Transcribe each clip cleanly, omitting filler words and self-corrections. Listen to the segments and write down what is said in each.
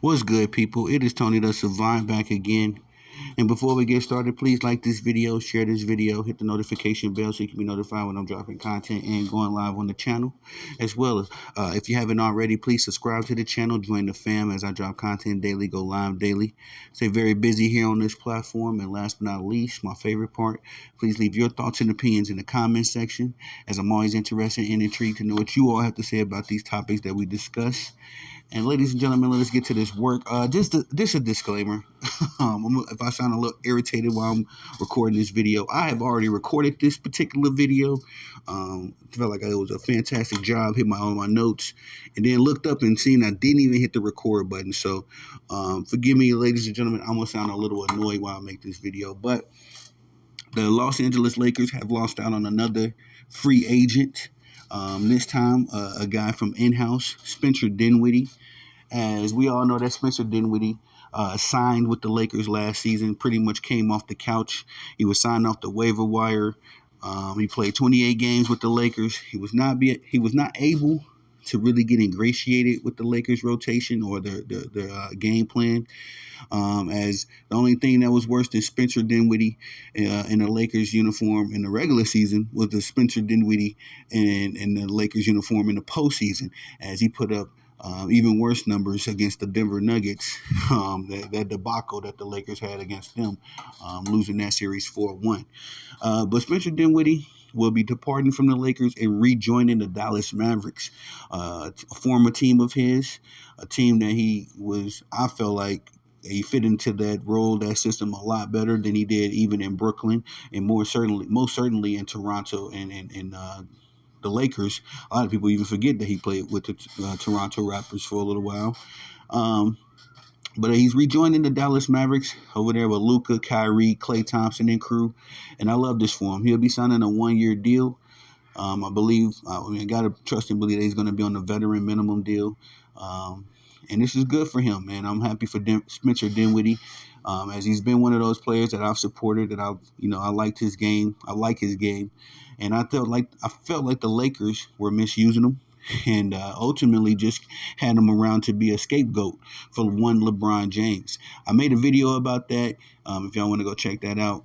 What's good, people? It is Tony the Savant back again. And before we get started, please like this video, share this video, hit the notification bell so you can be notified when I'm dropping content and going live on the channel. As well as, if you haven't already, please subscribe to the channel, join the fam as I drop content daily, go live daily. Stay very busy here on this platform. And last but not least, my favorite part, please leave your thoughts and opinions in the comment section, as I'm always interested and intrigued to know what you all have to say about these topics that we discuss. And ladies and gentlemen, let's get to this work. Just a disclaimer. If I sound a little irritated while I'm recording this video, I have already recorded this particular video. Felt like it was a fantastic job. Hit all my notes, and then looked up and seen I didn't even hit the record button. So, forgive me, ladies and gentlemen. I'm gonna sound a little annoyed while I make this video, but the Los Angeles Lakers have lost out on another free agent. This time, a guy from in-house, Spencer Dinwiddie. As we all know, that Spencer Dinwiddie signed with the Lakers last season, pretty much came off the couch. He was signed off the waiver wire. He played 28 games with the Lakers. He was not able to really get ingratiated with the Lakers rotation or their game plan. As the only thing that was worse than Spencer Dinwiddie in the Lakers uniform in the regular season was the Spencer Dinwiddie in the Lakers uniform in the postseason, as he put up even worse numbers against the Denver Nuggets. That debacle that the Lakers had against them, losing that series 4-1. But Spencer Dinwiddie will be departing from the Lakers and rejoining the Dallas Mavericks, a former team of his, a team that I felt like he fit into that role, that system a lot better than he did even in Brooklyn, and most certainly in Toronto and the Lakers. A lot of people even forget that he played with the Toronto Raptors for a little while. But he's rejoining the Dallas Mavericks over there with Luka, Kyrie, Klay Thompson, and crew. And I love this for him. He'll be signing a one-year deal. I got to trust and believe that he's going to be on the veteran minimum deal. And this is good for him, man. I'm happy for Spencer Dinwiddie, as he's been one of those players that I've supported, that I liked his game. I like his game. And I felt like the Lakers were misusing him, and ultimately just had him around to be a scapegoat for one LeBron James. I made a video about that. If y'all want to go check that out,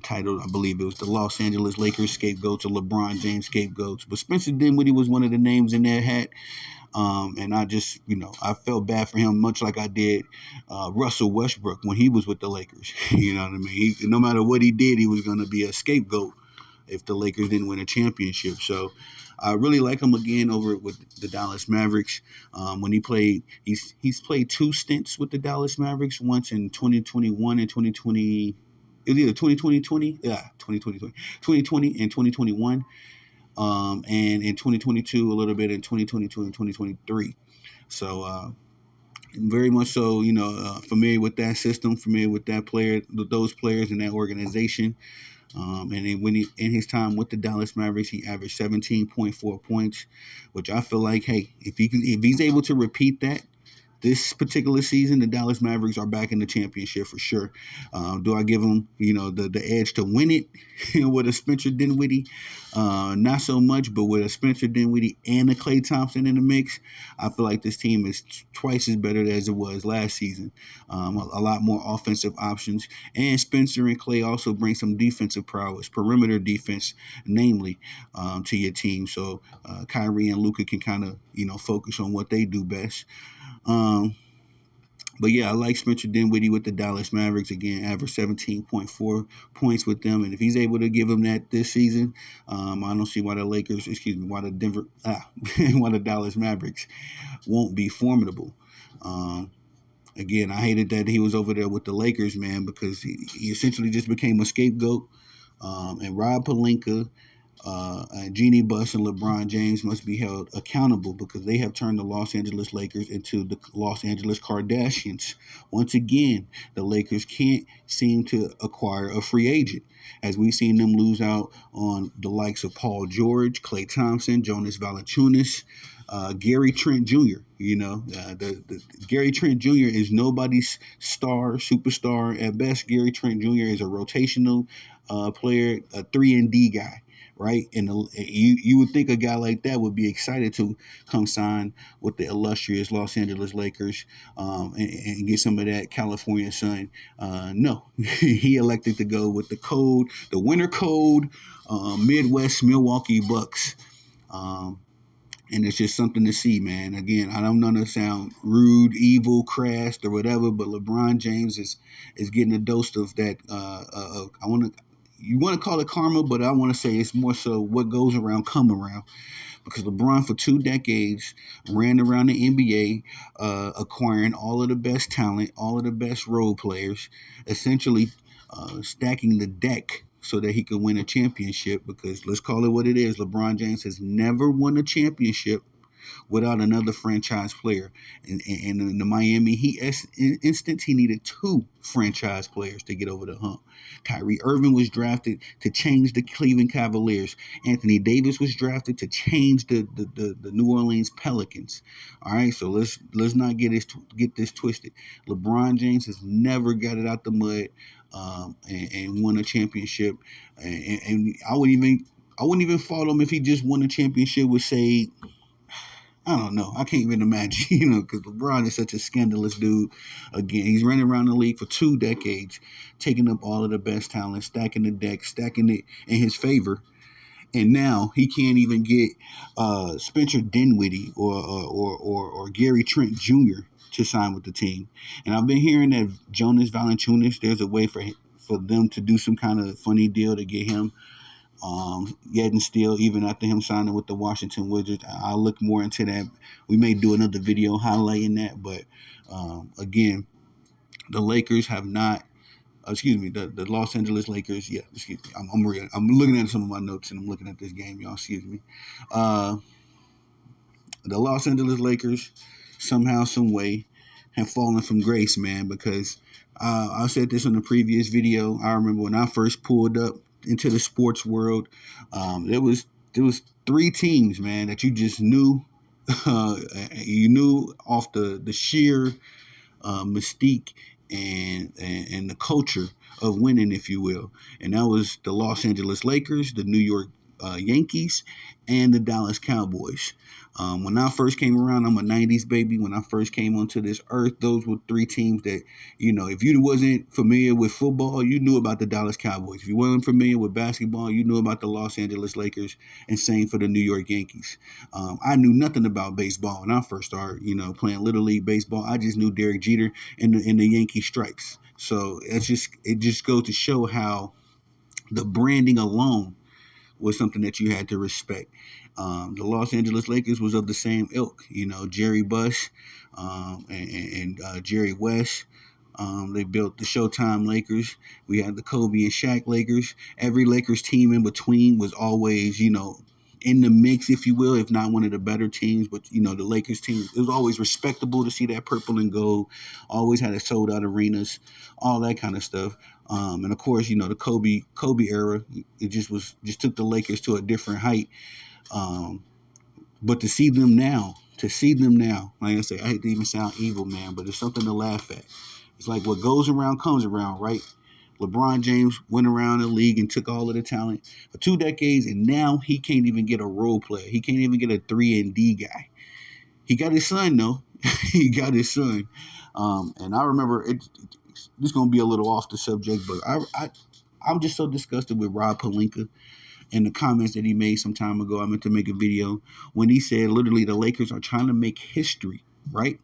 titled, I believe it was, the Los Angeles Lakers scapegoats or LeBron James scapegoats. But Spencer Dinwiddie was one of the names in that hat. And I just, I felt bad for him, much like I did Russell Westbrook when he was with the Lakers. You know what I mean? No matter what he did, he was going to be a scapegoat if the Lakers didn't win a championship. So I really like him again over with the Dallas Mavericks. When he played, he's played two stints with the Dallas Mavericks, once in 2021 and 2020. It was either 2020 and 2021. And in 2022, a little bit in 2022 and 2023. So very much so, familiar with that system, familiar with that player, those players in that organization. And then in his time with the Dallas Mavericks, he averaged 17.4 points, which I feel like, hey, if he's able to repeat that this particular season, the Dallas Mavericks are back in the championship for sure. Do I give them, the edge to win it with a Spencer Dinwiddie? Not so much, but with a Spencer Dinwiddie and a Klay Thompson in the mix, I feel like this team is twice as better as it was last season. A lot more offensive options, and Spencer and Klay also bring some defensive prowess, perimeter defense, namely, to your team. So Kyrie and Luka can kind of, focus on what they do best. But yeah, I like Spencer Dinwiddie with the Dallas Mavericks. Again, average 17.4 points with them. And if he's able to give them that this season, I don't see why why the Dallas Mavericks won't be formidable. Again, I hated that he was over there with the Lakers, man, because he essentially just became a scapegoat. And Rob Pelinka, Jeannie Buss, and LeBron James must be held accountable, because they have turned the Los Angeles Lakers into the Los Angeles Kardashians. Once again, the Lakers can't seem to acquire a free agent, as we've seen them lose out on the likes of Paul George, Klay Thompson, Jonas Valanciunas, Gary Trent Jr. The Gary Trent Jr. is nobody's superstar at best. Gary Trent Jr. is a rotational player, a 3-and-D guy. right? And you would think a guy like that would be excited to come sign with the illustrious Los Angeles Lakers, and get some of that California sun. No, he elected to go with the winter code, Midwest Milwaukee Bucks. Um, and it's just something to see, man. Again, I don't want to sound rude, evil, crass, or whatever, but LeBron James is getting a dose of that. You want to call it karma, but I want to say it's more so what goes around come around, because LeBron for 2 decades ran around the NBA, acquiring all of the best talent, all of the best role players, essentially stacking the deck so that he could win a championship. Because let's call it what it is, LeBron James has never won a championship without another franchise player. And in the Miami Heat instance, he needed two franchise players to get over the hump. Kyrie Irving was drafted to change the Cleveland Cavaliers. Anthony Davis was drafted to change the New Orleans Pelicans. All right, so let's not get this twisted. LeBron James has never got it out the mud, and won a championship. And I wouldn't even fault him if he just won a championship with, say, I don't know. I can't even imagine, because LeBron is such a scandalous dude. Again, he's running around the league for 2 decades, taking up all of the best talent, stacking the deck, stacking it in his favor. And now he can't even get Spencer Dinwiddie or Gary Trent Jr. to sign with the team. And I've been hearing that Jonas Valanciunas, there's a way for them to do some kind of funny deal to get him. Yet and still, even after him signing with the Washington Wizards, I'll look more into that. We may do another video highlighting that, but again, the Lakers have not. The Los Angeles Lakers. Yeah, excuse me. I'm looking at some of my notes and I'm looking at this game, y'all. Excuse me. The Los Angeles Lakers somehow, some way, have fallen from grace, man. Because I said this in the previous video. I remember when I first pulled up into the sports world, there was 3 teams, man, that you just knew. You knew off the sheer mystique and the culture of winning, if you will. And that was the Los Angeles Lakers, the New York Yankees, and the Dallas Cowboys. When I first came around, I'm a 90s baby. When I first came onto this earth, those were 3 teams that, if you wasn't familiar with football, you knew about the Dallas Cowboys. If you weren't familiar with basketball, you knew about the Los Angeles Lakers, and same for the New York Yankees. I knew nothing about baseball when I first started, playing Little League baseball. I just knew Derek Jeter and the Yankee stripes. So it just goes to show how the branding alone was something that you had to respect. The Los Angeles Lakers was of the same ilk, Jerry Buss, and Jerry West. They built the Showtime Lakers. We had the Kobe and Shaq Lakers. Every Lakers team in between was always, in the mix, if you will, if not one of the better teams. But, the Lakers team, it was always respectable to see that purple and gold. Always had a sold out arenas, all that kind of stuff. And of course, the Kobe era, it just took the Lakers to a different height. But to see them now, like I say, I hate to even sound evil, man, but it's something to laugh at. It's like what goes around comes around, right? LeBron James went around the league and took all of the talent for 2 decades, and now he can't even get a role player. He can't even get a 3-and-D guy. He got his son, though. He got his son. And I remember, this is going to be a little off the subject, but I'm just so disgusted with Rob Pelinka and the comments that he made some time ago. I meant to make a video when he said literally the Lakers are trying to make history, right,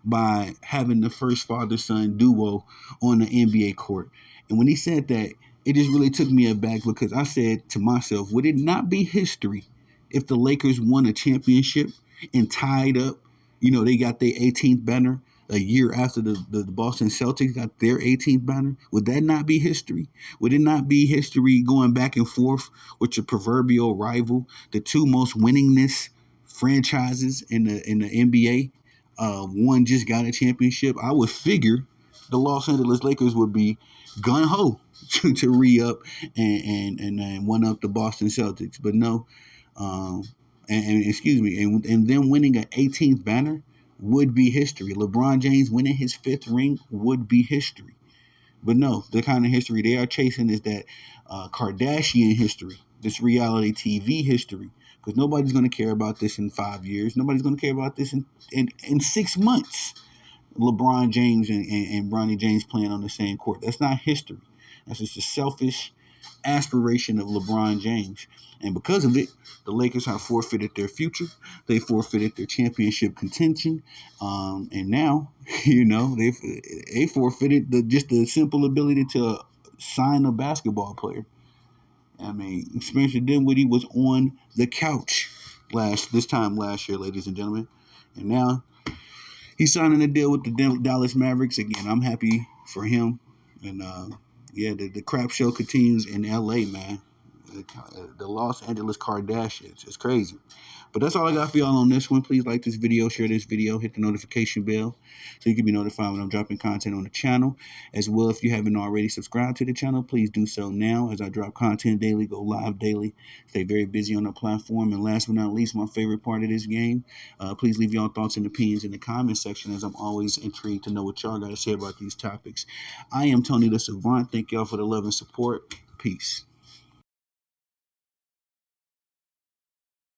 by having the first father-son duo on the NBA court. And when he said that, it just really took me aback, because I said to myself, would it not be history if the Lakers won a championship and tied up, they got their 18th banner a year after the Boston Celtics got their 18th banner? Would that not be history? Would it not be history going back and forth with your proverbial rival, the 2 most winningest franchises in the NBA? One just got a championship. I would figure the Los Angeles Lakers would be gun-ho to re-up and one up the Boston Celtics. But no, and them winning an 18th banner would be history. LeBron James winning his 5th ring would be history. But no, the kind of history they are chasing is that Kardashian history. this reality TV history, because nobody's going to care about this in 5 years. Nobody's going to care about this in 6 months. LeBron James and Bronny James playing on the same court. That's not history. That's just a selfish aspiration of LeBron James. And because of it, the Lakers have forfeited their future. They forfeited their championship contention. And now, they forfeited just the simple ability to sign a basketball player. I mean, Spencer Dinwiddie was on the couch this time last year, ladies and gentlemen. And now he's signing a deal with the Dallas Mavericks. Again, I'm happy for him. And the crap show continues in LA, man. The Los Angeles Kardashians. It's crazy. But that's all I got for y'all on this one. Please like this video, share this video, hit the notification bell so you can be notified when I'm dropping content on the channel. As well, if you haven't already subscribed to the channel, please do so now as I drop content daily, go live daily, stay very busy on the platform. And last but not least, my favorite part of this game, please leave y'all thoughts and opinions in the comment section, as I'm always intrigued to know what y'all got to say about these topics. I am Tony the Savant. Thank y'all for the love and support. Peace.